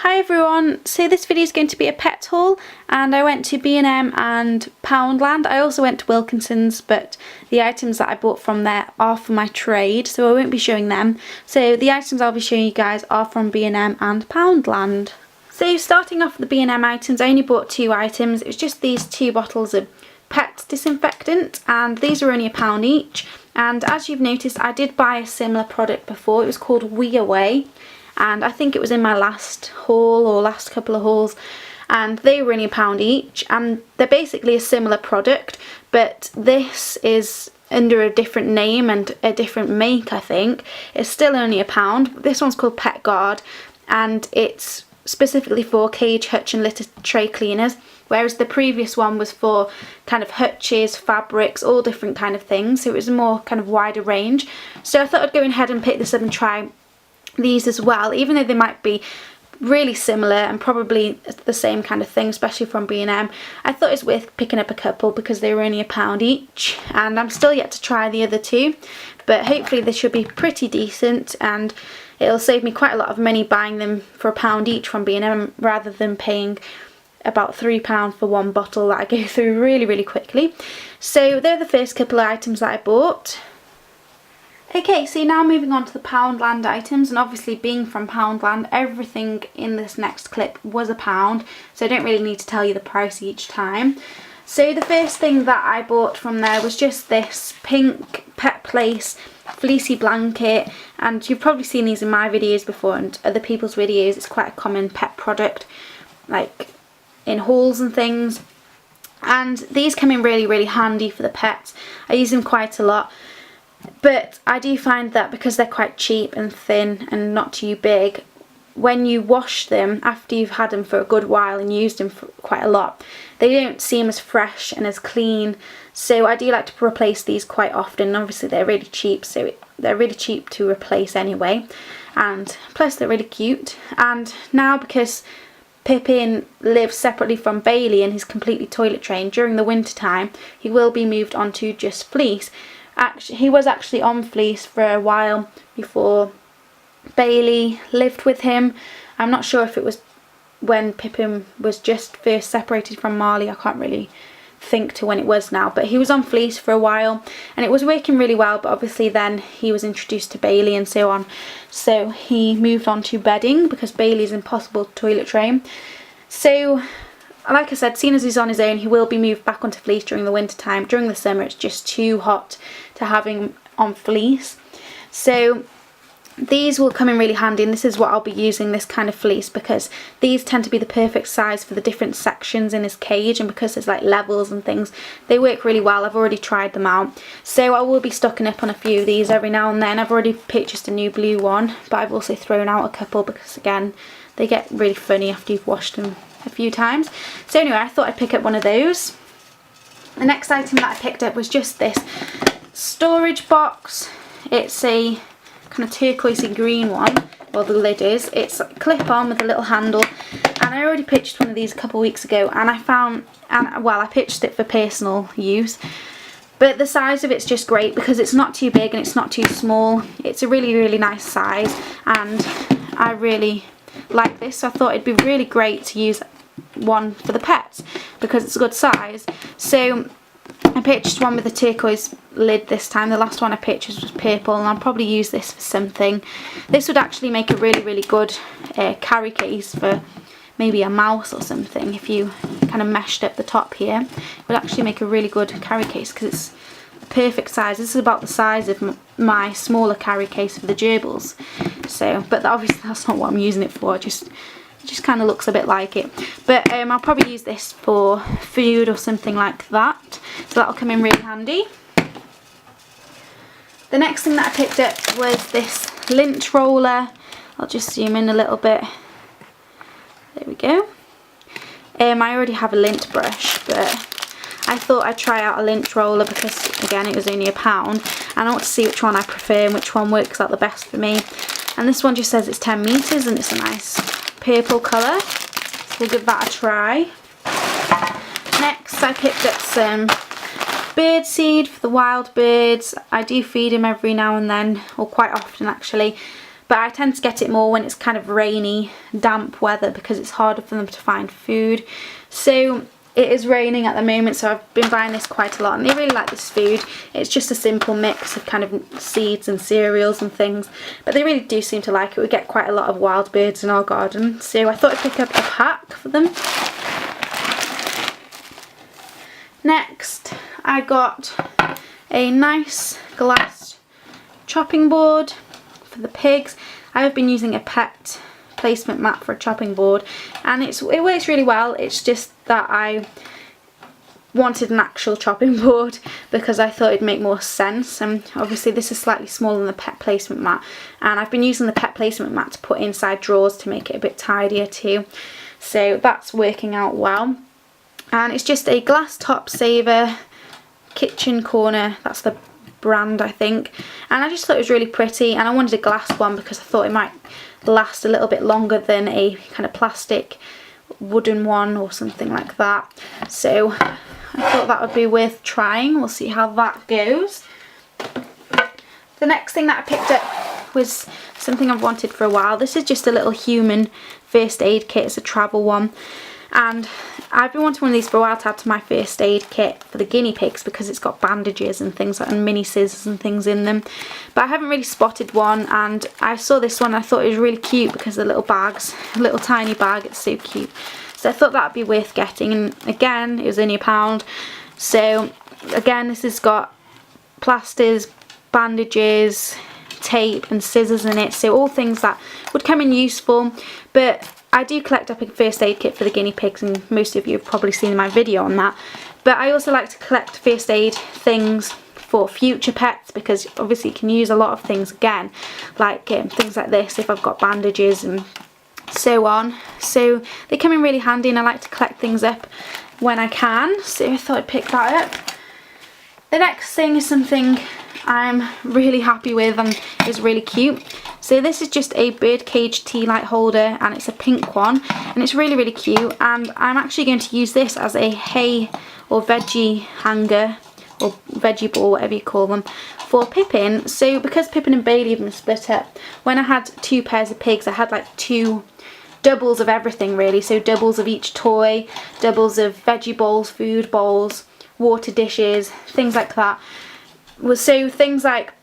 Hi everyone, so this video is going to be a pet haul, and I went to B&M and Poundland. I also went to Wilkinson's, but the items that I bought from there are for my trade, so I won't be showing them. So the items I'll be showing you guys are from B&M and Poundland. So starting off with the B&M items, I only bought 2 items. It was just these 2 bottles of pet disinfectant, and these were only £1 each. And as you've noticed, I did buy a similar product before. It was called Wee Away, and I think it was in my last haul or last couple of hauls, and they were only £1 each, and they're basically a similar product, but this is under a different name and a different make. I think it's still only £1. This one's called Pet Guard, and it's specifically for cage, hutch and litter tray cleaners, whereas the previous one was for kind of hutches, fabrics, all different kind of things, so it was a more kind of wider range. So I thought I'd go ahead and pick this up and try these as well, even though they might be really similar and probably the same kind of thing, especially from B&M. I thought it was worth picking up a couple because they were only £1 each, and I'm still yet to try the other 2, but hopefully they should be pretty decent, and it'll save me quite a lot of money buying them for £1 each from B&M rather than paying about £3 for one bottle that I go through really quickly. So they're the first couple of items that I bought. Okay, so now moving on to the Poundland items, and obviously being from Poundland, everything in this next clip was £1, so I don't really need to tell you the price each time. So the first thing that I bought from there was just this pink Pet Place fleecy blanket, and you've probably seen these in my videos before and other people's videos. It's quite a common pet product, like in hauls and things, and these come in really handy for the pets. I use them quite a lot. But I do find that because they're quite cheap and thin and not too big, when you wash them after you've had them for a good while and used them for quite a lot, they don't seem as fresh and as clean. So I do like to replace these quite often. Obviously they're really cheap, so they're really cheap to replace anyway, and plus they're really cute. And now, because Pippin lives separately from Bailey and he's completely toilet trained, during the winter time he will be moved on to just fleece. He was actually on fleece for a while before Bailey lived with him. I'm not sure if it was when Pippin was just first separated from Marley. I can't really think to when it was now, but he was on fleece for a while and it was working really well, but obviously then he was introduced to Bailey and so on, so he moved on to bedding because Bailey's impossible to toilet train. So like I said, seeing as he's on his own, he will be moved back onto fleece during the winter time. During the summer it's just too hot to have him on fleece. So these will come in really handy, and this is what I'll be using, this kind of fleece, because these tend to be the perfect size for the different sections in his cage, and because there's like levels and things, they work really well. I've already tried them out, so I will be stocking up on a few of these every now and then. I've already purchased a new blue one, but I've also thrown out a couple because again they get really funny after you've washed them a few times. So anyway, I thought I'd pick up one of those. The next item that I picked up was just this storage box. It's a kind of turquoisey green one, well the lid is. It's a clip on with a little handle, and I already purchased one of these a couple of weeks ago, and I purchased it for personal use. But the size of it's just great because it's not too big and it's not too small. It's a really nice size, and I really like this, so I thought it'd be really great to use one for the pets because it's a good size. So I purchased one with a turquoise lid this time. The last one I purchased was purple, and I'll probably use this for something. This would actually make a really good carry case for maybe a mouse or something. If you kind of meshed up the top here, it would actually make a really good carry case because it's the perfect size. This is about the size of my smaller carry case for the gerbils. So, but obviously that's not what I'm using it for. It just kind of looks a bit like it. But I'll probably use this for food or something like that. So that'll come in really handy. The next thing that I picked up was this lint roller. I'll just zoom in a little bit. There we go. I already have a lint brush, but I thought I'd try out a lint roller because again it was only £1, and I want to see which one I prefer and which one works out the best for me. And this one just says it's 10 metres and it's a nice purple colour, so we'll give that a try. Next I picked up some bird seed for the wild birds. I do feed him every now and then, or quite often actually, but but I tend to get it more when it's kind of rainy, damp weather, because it's harder for them to find food. So it is raining at the moment, so I've been buying this quite a lot, and they really like this food. It's just a simple mix of kind of seeds and cereals and things, but they really do seem to like it. We get quite a lot of wild birds in our garden, so I thought I'd pick up a pack for them. Next, I got a nice glass chopping board for the pigs. I have been using a pet placement mat for a chopping board, and it works really well. It's just that I wanted an actual chopping board because I thought it'd make more sense, and obviously this is slightly smaller than the pet placement mat, and I've been using the pet placement mat to put inside drawers to make it a bit tidier too, so that's working out well. And it's just a glass top saver kitchen corner, that's the brand I think, and I just thought it was really pretty, and I wanted a glass one because I thought it might last a little bit longer than a kind of plastic wooden one or something like that. So I thought that would be worth trying. We'll see how that goes. The next thing that I picked up was something I've wanted for a while. This is just a little human first aid kit. It's a travel one, and I've been wanting one of these for a while to add to my first aid kit for the guinea pigs because it's got bandages and things like, and mini scissors and things in them. But I haven't really spotted one, and I saw this one and I thought it was really cute because the little bags, a little tiny bag, it's so cute. So I thought that would be worth getting, and again it was only £1. So again, this has got plasters, bandages, tape and scissors in it, so all things that would come in useful. But I do collect up a first aid kit for the guinea pigs, and most of you have probably seen my video on that. But I also like to collect first aid things for future pets, because obviously you can use a lot of things again, like things like this if I've got bandages and so on. So they come in really handy, and I like to collect things up when I can, so I thought I'd pick that up. The next thing is something I'm really happy with and is really cute. So this is just a birdcage tea light holder, and it's a pink one, and it's really cute, and I'm actually going to use this as a hay or veggie hanger or veggie ball, whatever you call them, for Pippin. So because Pippin and Bailey have been split up, when I had 2 pairs of pigs I had like 2 doubles of everything really, so doubles of each toy, doubles of veggie bowls, food bowls, water dishes, things like that. So things like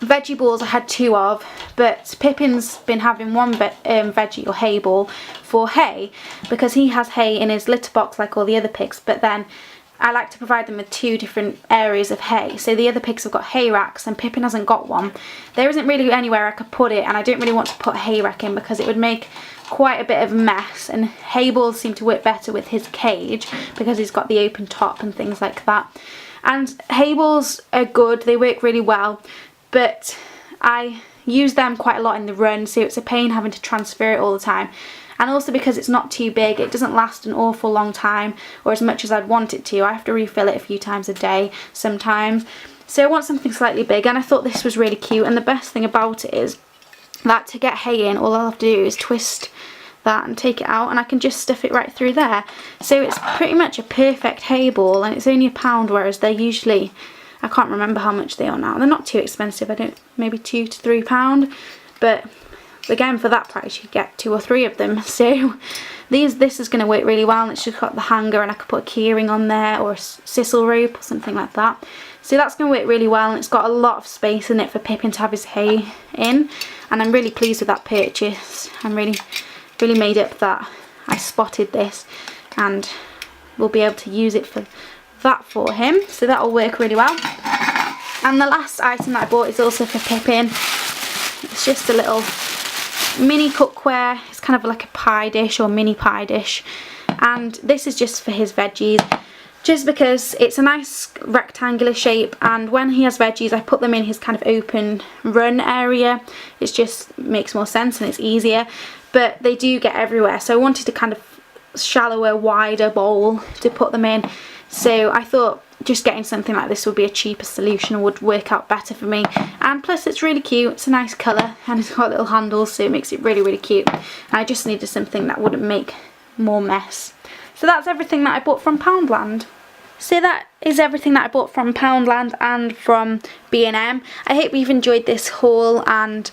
veggie balls I had 2 of, but Pippin's been having one veggie or hay ball for hay because he has hay in his litter box like all the other pigs, but then I like to provide them with 2 different areas of hay. So the other pigs have got hay racks and Pippin hasn't got one. There isn't really anywhere I could put it, and I don't really want to put a hay rack in because it would make quite a bit of a mess, and hay balls seem to work better with his cage because he's got the open top and things like that. And hay balls are good, they work really well, but I use them quite a lot in the run, so it's a pain having to transfer it all the time. And also because it's not too big, it doesn't last an awful long time, or as much as I'd want it to. I have to refill it a few times a day sometimes. So I want something slightly big, and I thought this was really cute. And the best thing about it is that to get hay in, all I'll have to do is twist that and take it out, and I can just stuff it right through there. So it's pretty much a perfect hay ball, and it's only £1, whereas they're usually, I can't remember how much they are now. They're not too expensive, I don't, maybe £2 to £3, but again for that price you get 2 or 3 of them. So this is going to work really well, and it's just got the hanger, and I could put a keyring on there or a sisal rope or something like that. So that's going to work really well, and it's got a lot of space in it for Pippin to have his hay in, and I'm really pleased with that purchase. I'm really made up that I spotted this, and we'll be able to use it for that for him, so that'll work really well. And the last item that I bought is also for Pippin. It's just a little mini cookware. It's kind of like a pie dish or mini pie dish, and this is just for his veggies, just because it's a nice rectangular shape, and when he has veggies I put them in his kind of open run area. It just makes more sense and it's easier, but they do get everywhere, so I wanted a kind of shallower, wider bowl to put them in. So I thought just getting something like this would be a cheaper solution and would work out better for me. And plus it's really cute, it's a nice colour, and it's got little handles, so it makes it really cute. And I just needed something that wouldn't make more mess. So that's everything that I bought from Poundland. So that is everything that I bought from Poundland and from B&M. I hope you've enjoyed this haul, and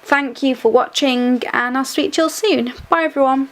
Thank you for watching, and I'll speak to you all soon. Bye everyone.